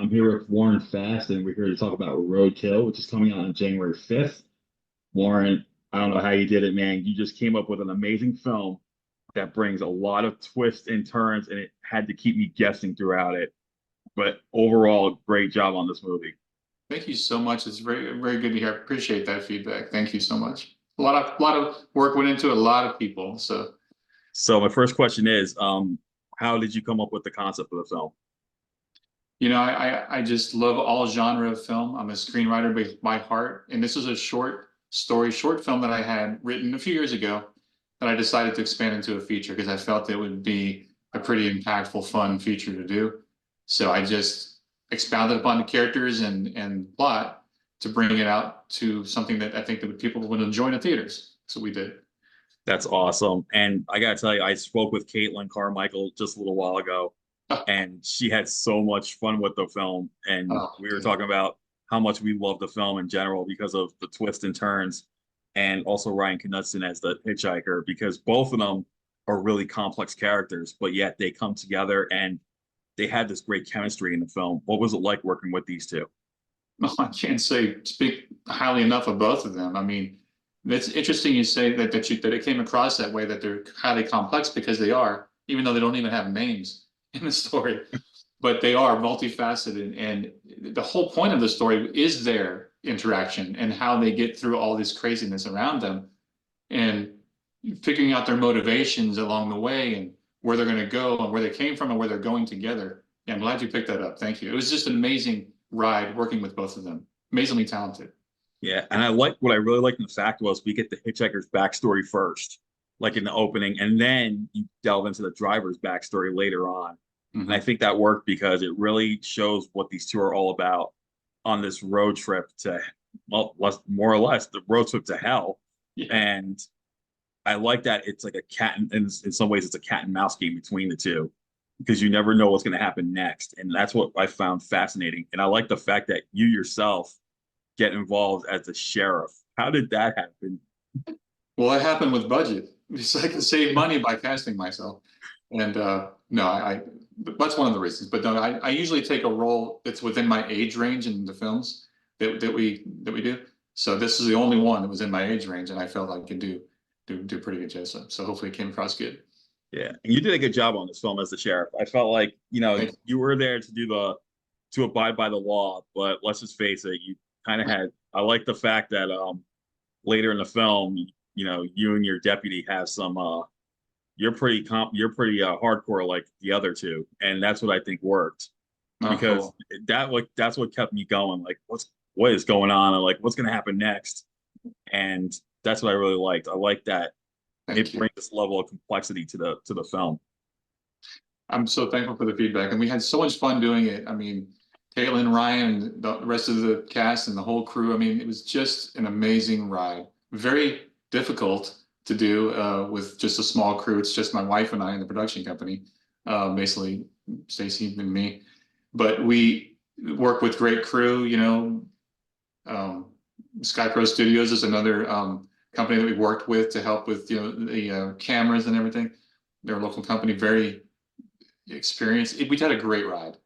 I'm here with Warren Fast, and we're here to talk about Roadkill, which is coming out on January 5th. Warren, I don't know how you did it, man. You just came up with an amazing film that brings a lot of twists and turns, and it had to keep me guessing throughout it. But overall, great job on this movie. Thank you so much. It's very good to hear. I appreciate that feedback. Thank you so much. A lot of work went into it, a lot of people. So, So my first question is, how did you come up with the concept of the film? I just love all genre of film. I'm a screenwriter by heart, and this is a short film that I had written a few years ago that I decided to expand into a feature because I felt it would be a pretty impactful, fun feature to do. So I just expounded upon the characters and plot to bring it out to something that I think that people would enjoy in the theaters. So we did. That's awesome. And I gotta tell you, I spoke with Caitlin Carmichael just a little while ago, and she had so much fun with the film. And Oh, we were talking about how much we love the film in general because of the twists and turns, and also Ryan Knudson as the hitchhiker, because both of them are really complex characters, but yet they come together and they had this great chemistry in the film. What was it like working with these two? no, I can't speak highly enough of both of them. I mean, it's interesting you say that it came across that way, that they're highly complex because they are, even though they don't even have names in the story, but they are multifaceted. And the whole point of the story is their interaction and how they get through all this craziness around them and figuring out their motivations along the way and where they're going to go and where they came from and where they're going together. Yeah, I'm glad you picked that up. Thank you. It was just an amazing ride working with both of them. Amazingly talented. Yeah, and what I really liked in the fact was we get the hitchhiker's backstory first, like in the opening, and then you delve into the driver's backstory later on. And I Hmm. think that worked because it really shows what these two are all about on this road trip to, well, more or less the road trip to hell. Yeah. And I like that it's like a cat and in some ways it's a cat and mouse game between the two because you never know what's going to happen next. And that's what I found fascinating. And I like the fact that you yourself get involved as a sheriff. How did that happen? Well, that happened with budget. So I can save money by casting myself. And no, that's one of the reasons. But no, I usually take a role that's within my age range in the films that we do. So this is the only one that was in my age range, and I felt I could do pretty good job. So hopefully it came across good. Yeah, and you did a good job on this film as the sheriff. I felt like Thank you were there to do the to abide by the law, but let's just face it, you kind of had. I like the fact that later in the film, you and your deputy have some. You're pretty hardcore like the other two, and that's what I think worked you. Oh, because cool. that's what kept me going. Like, what is going on, and like what's going to happen next, and that's what I really liked. I like that Thank it you. brings this level of complexity to the film. I'm so thankful for the feedback, and we had so much fun doing it. I mean, Caitlin, Ryan, and the rest of the cast and the whole crew. I mean, it was just an amazing ride. Very difficult to do with just a small crew. It's just my wife and I in the production company, basically Stacy and me. But we work with great crew. Um, Sky Pro Studios is another company that we worked with to help with the cameras and everything. They're a local company, very experienced. We had a great ride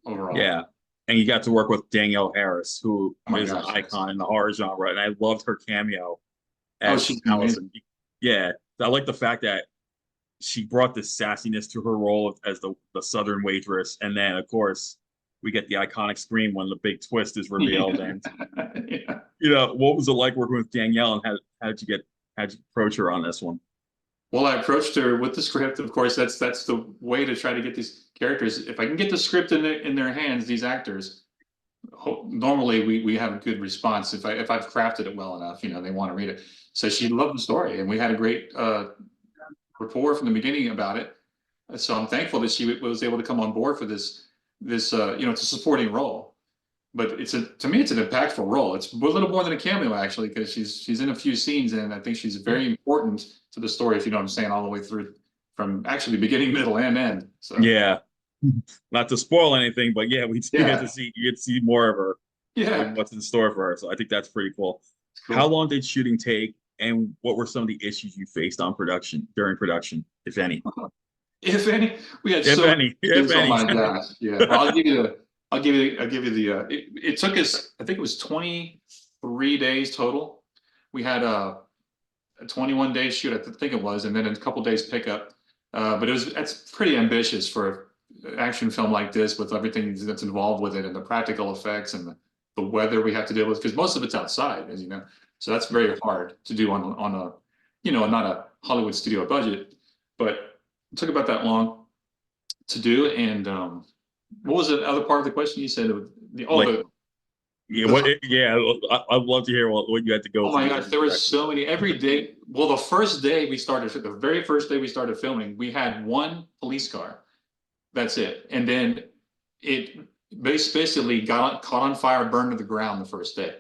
overall. Yeah. And you got to work with Danielle Harris, who Oh my is an gosh, yes. icon in the horror genre, and I loved her cameo Oh, as she's amazing. Allison. Yeah, I like the fact that she brought this sassiness to her role as the Southern waitress, and then of course we get the iconic scream when the big twist is revealed. Yeah. And Yeah. what was it like working with Danielle, and how did you approach her on this one? Well, I approached her with the script. Of course, that's the way to try to get these characters. If I can get the script in their hands, these actors, normally we have a good response. If I've crafted it well enough, they want to read it. So she loved the story, and we had a great rapport from the beginning about it. So I'm thankful that she was able to come on board for this. It's a supporting role, but to me it's an impactful role. It's a little more than a cameo actually, because she's in a few scenes, and I think she's very important to the story, if you know what I'm saying, all the way through from actually beginning, middle, and end. So Yeah, not to spoil anything, but yeah, we do get to yeah, see you get to see more of her yeah, and what's in store for her. So I think that's pretty cool. How cool. long did shooting take, and what were some of the issues you faced on production during production, if any? If any, we had If so many any, if issues. Oh any. my gosh, yeah. Well, I'll give you the, it took us, I think it was 23 days total. We had a 21-day shoot, I think it was, and then a couple days pickup. But that's pretty ambitious for an action film like this with everything that's involved with it and the practical effects and the weather we have to deal with, because most of it's outside, as you know. So that's very hard to do on a, you know, not a Hollywood studio budget, but it took about that long to do. And what was the other part of the question you said? Like, yeah, I'd love to hear what you had to go Oh my through. gosh, there was so many every day. Well, the first day we started, the very first day we started filming, we had one police car. That's it. And then it basically caught on fire, burned to the ground the first day.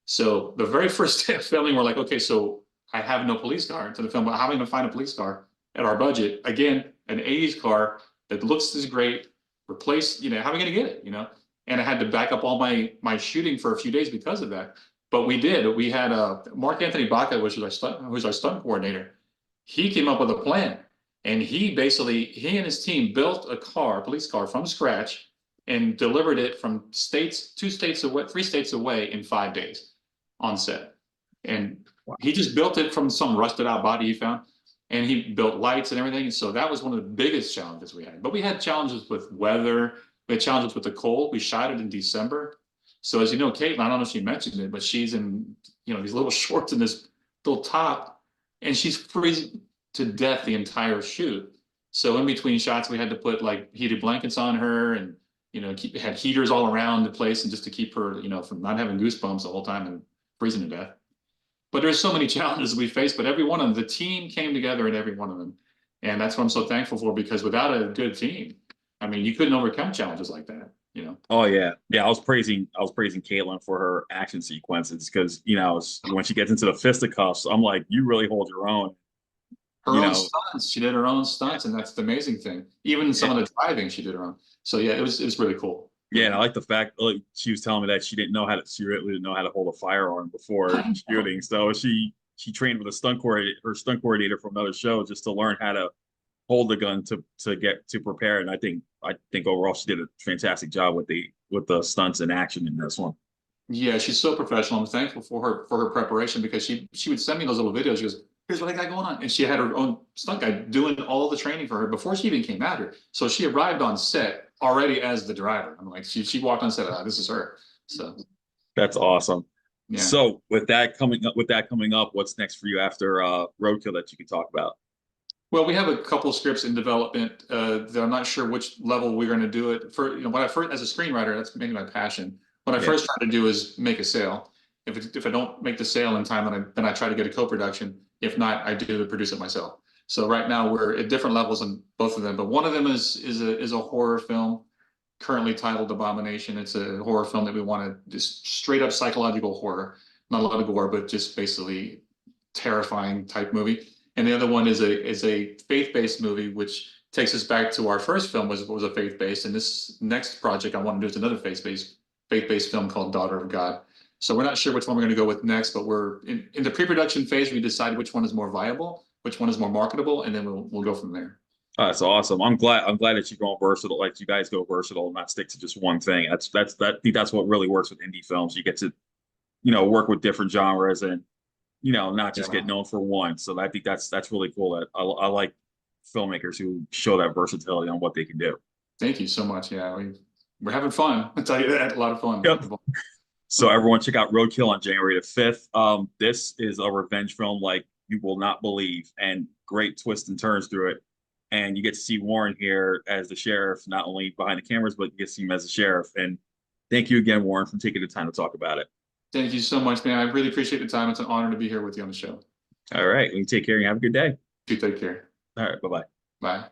So the very first day of filming, we're like, okay, so I have no police car to the film, but how am I going to find a police car at our budget? Again, an 80s car that looks this great, replace, you know, how are we going to get it, you know? And I had to back up all my shooting for a few days because of that. But we did. We had Mark Anthony Baca, who's our stunt coordinator. He came up with a plan, and he and his team built a police car from scratch, and delivered it from 3 states away in 5 days on set. And he just built it from some rusted out body he found, and he built lights and everything. So that was one of the biggest challenges we had. But we had challenges with weather. We had challenges with the cold. We shot it in December. So as you know, Caitlin, I don't know if she mentioned it, but she's in, you know, these little shorts and this little top, and she's freezing to death the entire shoot. So in between shots, we had to put like heated blankets on her, and, you know, had heaters all around the place, and just to keep her, you know, from not having goosebumps the whole time and freezing to death. But there's so many challenges we faced, but every one of them, the team came together in every one of them. And that's what I'm so thankful for, because without a good team, I mean, you couldn't overcome challenges like that, you know? Oh yeah, yeah. I was praising Caitlin for her action sequences because you know when she gets into the fisticuffs, I'm like, you really hold your own. Her You own know, stunts, she did her own stunts, and that's the amazing thing. Even some of the driving she did her own. So yeah, it was really cool. yeah. And I like the fact like she was telling me that she really didn't know how to hold a firearm before shooting. So she trained with her stunt coordinator from another show just to learn how to hold the gun to get to prepare. And I think overall she did a fantastic job with the stunts and action in this one. Yeah, she's so professional. I'm thankful for her preparation, because she would send me those little videos. She goes, "Here's what I got going on," and she had her own stunt guy doing all the training for her before she even came out here. So she arrived on set already as the driver. I'm like, she walked on set. This is her. So That's awesome. yeah. So with that coming up, what's next for you after Roadkill that you can talk about? Well, we have a couple scripts in development that I'm not sure which level we're going to do it for. You know, when I first, as a screenwriter, that's mainly my passion. What I Yeah. first try to do is make a sale. If I don't make the sale in time, then I try to get a co-production. If not, I do produce it myself. So right now we're at different levels in both of them. But one of them is a horror film, currently titled Abomination. It's a horror film that we want to just straight up psychological horror, not a lot of gore, but just basically terrifying type movie. And the other one is a faith-based movie, which takes us back to our first film was a faith-based, and this next project I want to do is another faith-based film called Daughter of God. So we're not sure which one we're going to go with next, but we're in the pre-production phase. We decide which one is more viable, which one is more marketable, and then we'll go from there. That's awesome. I'm glad that you're going versatile, like you guys go versatile and not stick to just one thing. I think that's what really works with indie films. You get to, work with different genres and, not just Yeah. get known for one. So I think that's really cool. I like filmmakers who show that versatility on what they can do. Thank you so much. Yeah, we're having fun. I'll tell you that. A lot of fun. Yep. So everyone check out Roadkill on January the 5th. This is a revenge film like you will not believe, and great twists and turns through it. And you get to see Warren here as the sheriff, not only behind the cameras, but you get to see him as the sheriff. And thank you again, Warren, for taking the time to talk about it. Thank you so much, man. I really appreciate the time. It's an honor to be here with you on the show. All right. You take care and have a good day. You take care. All right. Bye-bye. Bye.